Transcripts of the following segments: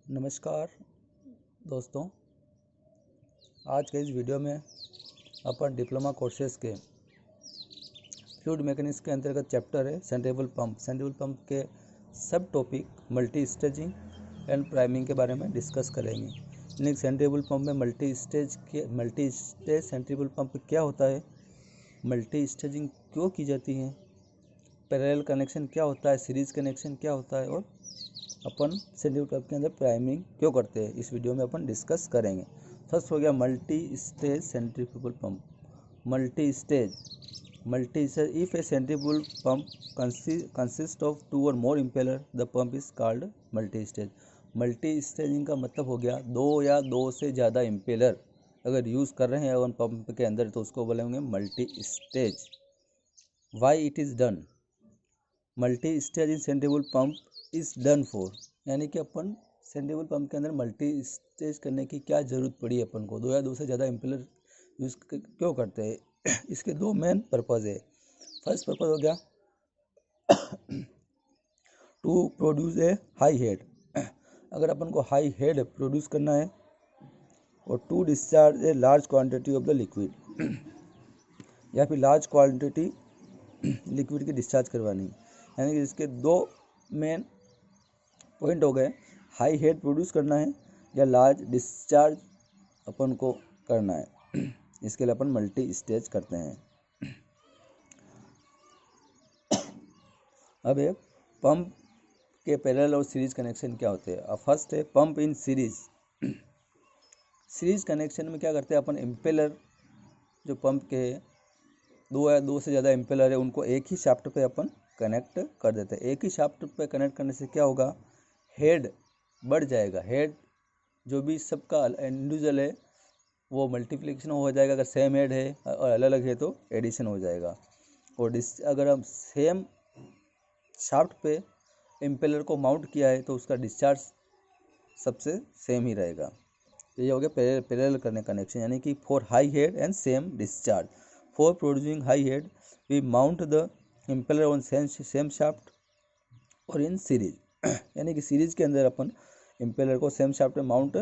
नमस्कार दोस्तों, आज के इस वीडियो में अपन डिप्लोमा कोर्सेज के फ्लूइड मैकेनिक्स के अंतर्गत चैप्टर है सेंट्रीफ्यूगल पंप के सब topic multi staging and priming के बारे में डिस्कस करेंगे। यानी सेंट्रीफ्यूगल पंप में मल्टी स्टेज सेंट्रीफ्यूगल पंप क्या होता है, मल्टी स्टेजिंग क्यों की जाती है, पैरेलल कनेक्शन क्या होता है, सीरीज कनेक्शन क्या होता है और अपन सेंट्रीफ्यूगल पंप के अंदर प्राइमिंग क्यों करते हैं, इस वीडियो में अपन डिस्कस करेंगे। फर्स्ट हो गया multi stage centrifugal pump. Multi stage if a centrifugal pump consist of 2 और more impeller the pump is called multi stage. Multi staging का मतलब हो गया 2 या 2 से ज़्यादा इम्पेलर अगर यूज़ कर रहे हैं अपन पंप के अंदर तो उसको बोलेंगे multi stage. Why it is done? Multi stage in centrifugal pump is done for, यानी कि अपन सेंट्रीफ्यूगल पंप के अंदर मल्टी स्टेज करने की क्या ज़रूरत पड़ी अपन को, 2 या 2 से ज़्यादा इम्पेलर यूज़ क्यों करते हैं। इसके 2 मेन पर्पज़ है। फर्स्ट पर्पज़ हो गया to produce a high head. अगर अपन को हाई हेड प्रोड्यूस करना है और to discharge a large quantity of the liquid या फिर लार्ज क्वांटिटी लिक्विड की डिस्चार्ज करवानी, यानी कि इसके 2 मेन पॉइंट हो गए, हाई हेड प्रोड्यूस करना है या लार्ज डिस्चार्ज अपन को करना है। इसके लिए अपन मल्टी स्टेज करते हैं। अब एक पंप के पैरेलल और सीरीज कनेक्शन क्या होते हैं। अब फर्स्ट है pump in series. Series connection में क्या करते हैं अपन, इम्पेलर जो पंप के 2 या 2 से ज़्यादा इम्पेलर है उनको एक ही शाफ्ट पे अपन कनेक्ट कर देते हैं। एक ही शाफ्ट पे कनेक्ट करने से क्या होगा, हेड बढ़ जाएगा। हेड जो भी सबका इंडिविजुअल है वो मल्टीप्लिकेशन हो जाएगा, अगर सेम हेड है और अलग अलग है तो एडिशन हो जाएगा। और अगर हम सेम शाफ्ट पे इम्पेलर को माउंट किया है तो उसका डिस्चार्ज सबसे सेम ही रहेगा। ये हो गया पैरेलल करने कनेक्शन, यानी कि for high head and same discharge. For producing high head we mount the impeller on same shaft और इन सीरीज, यानी कि सीरीज के अंदर अपन इम्पेलर को सेम शाफ्ट में माउंट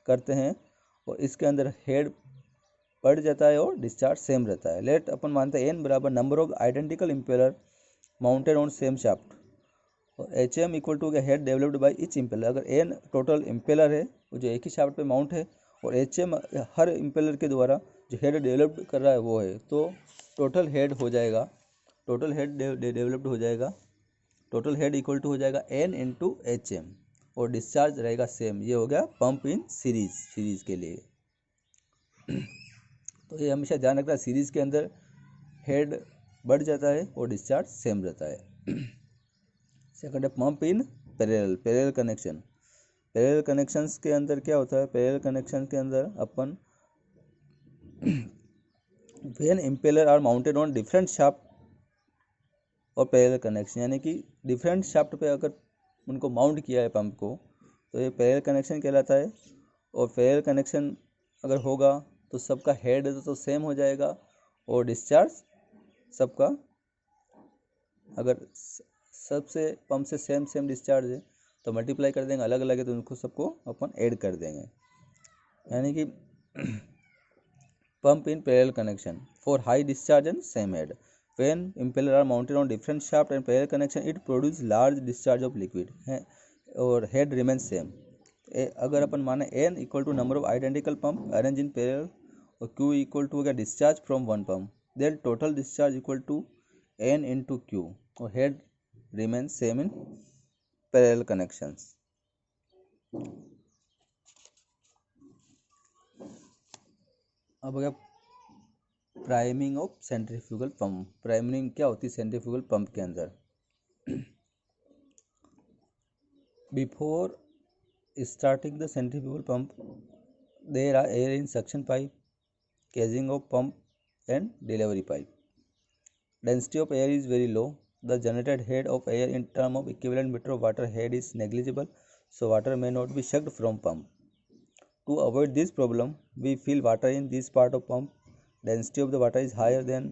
करते हैं और इसके अंदर हेड बढ़ जाता है और डिस्चार्ज सेम रहता है। लेट अपन मानते हैं n बराबर number of identical impeller mounted on same shaft और HM equal to head developed by each impeller. अगर n टोटल इम्पेलर है वो जो एक ही शाफ्ट पे माउंट है और HM हर इम्पेलर के द्वारा जो हेड डेवलप्ड कर रहा है वो है, तो टोटल हेड हो जाएगा, टोटल हेड डेवलप्ड हो जाएगा, टोटल हेड इक्वल टू हो जाएगा n इंटू HM और डिस्चार्ज रहेगा सेम। ये हो गया पंप इन सीरीज के लिए। तो ये हमेशा ध्यान रखना, सीरीज के अंदर हेड बढ़ जाता है और डिस्चार्ज सेम रहता है। सेकंड है pump in parallel connection. Parallel connections के अंदर क्या होता है, पैरेलल कनेक्शन के अंदर अपन when impeller are mounted on different shaft और पैरेलल कनेक्शन, यानी कि डिफरेंट शाफ्ट पे अगर उनको माउंट किया है पंप को तो ये पैरेलल कनेक्शन कहलाता है। और पैरेलल कनेक्शन अगर होगा तो सबका हेड तो सेम हो जाएगा और डिस्चार्ज सबका, अगर सबसे पंप से सेम डिस्चार्ज है तो मल्टीप्लाई कर देंगे, अलग अलग है तो उनको सबको अपन ऐड कर देंगे, यानी कि pump in parallel connection for high discharge and same head. When impeller are mounted on different shaft and parallel connection, it produces large discharge of liquid और head remains same। अगर अपन माने n equal to number of identical pump arrange in parallel और q equal to हो गया discharge from one pump, then total discharge equal to n into q और head remain same in parallel connections. अब अगर priming of centrifugal pump, priming क्या होती है centrifugal pump के अंदर। Before starting the centrifugal pump there are air in suction pipe, casing of pump and delivery pipe. Density of air is very low, the generated head of air in term of equivalent metre of water head is negligible, so water may not be sucked from pump. To avoid this problem, we fill water in this part of pump. Density of the water is higher than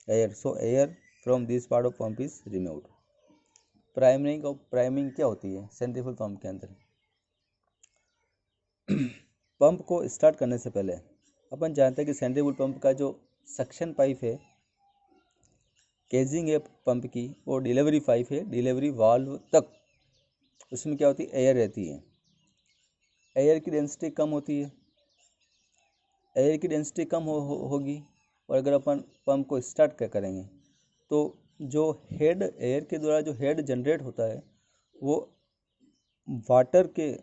air, so air from this part of pump is removed. Priming क्या होती है centrifugal pump के अंदर, pump को start करने से पहले अपन जानते हैं कि सेंट्रीफ्यूगल पंप का जो सक्शन पाइप है, केजिंग है पंप की, वो डिलीवरी पाइप है, डिलीवरी वाल्व तक उसमें क्या होती है, एयर रहती है। एयर की डेंसिटी कम होती है, एयर की डेंसिटी कम होगी और अगर अपन पंप को स्टार्ट करेंगे तो जो हेड, एयर के द्वारा जो हेड जनरेट होता है वो वाटर के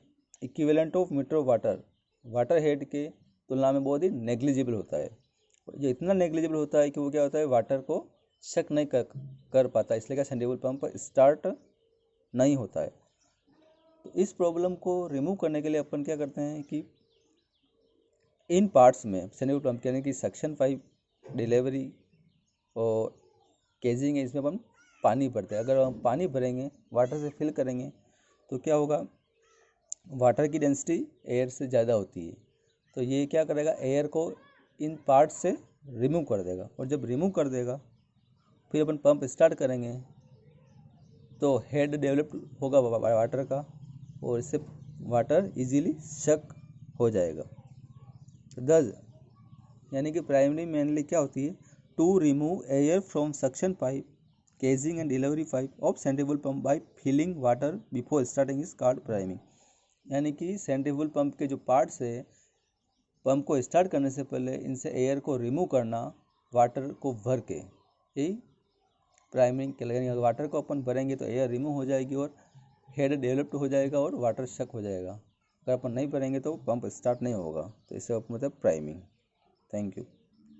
equivalent of metre of water head के तुलना में बहुत ही नेग्लिजिबल होता है। ये इतना नेग्लिजिबल होता है कि वो क्या होता है, वाटर को शक नहीं कर पाता, इसलिए क्या सेंट्रीफ्यूगल पंप स्टार्ट नहीं होता है। तो इस प्रॉब्लम को रिमूव करने के लिए अपन क्या करते हैं कि इन पार्ट्स में सेंट्रीफ्यूगल पंप के, यानी कि सक्शन पाइप, डिलीवरी और केजिंग है, इसमें अपन पानी भरते हैं। अगर हम पानी भरेंगे, वाटर से फिल करेंगे, तो क्या होगा, वाटर की डेंसिटी एयर से ज़्यादा होती है, तो ये क्या करेगा, एयर को इन पार्ट से रिमूव कर देगा। और जब रिमूव कर देगा फिर अपन पंप स्टार्ट करेंगे तो हेड डेवलप होगा वाटर का और इससे वाटर इजीली शक हो जाएगा। दस, यानी कि प्राइमरी मेनली क्या होती है, to remove air from suction pipe, casing and delivery pipe of centrifugal pump by filling water before starting is called priming. यानी कि सेंट्रीफ्यूगल पंप के जो पार्ट्स है, पंप को स्टार्ट करने से पहले इनसे एयर को रिमूव करना वाटर को भर के, यही प्राइमिंग कहलाएगा। वाटर को अपन भरेंगे तो एयर रिमूव हो जाएगी और हेड डेवलप्ड हो जाएगा और वाटर शक हो जाएगा। अगर अपन नहीं भरेंगे तो पंप स्टार्ट नहीं होगा, तो इससे मतलब प्राइमिंग। Thank you.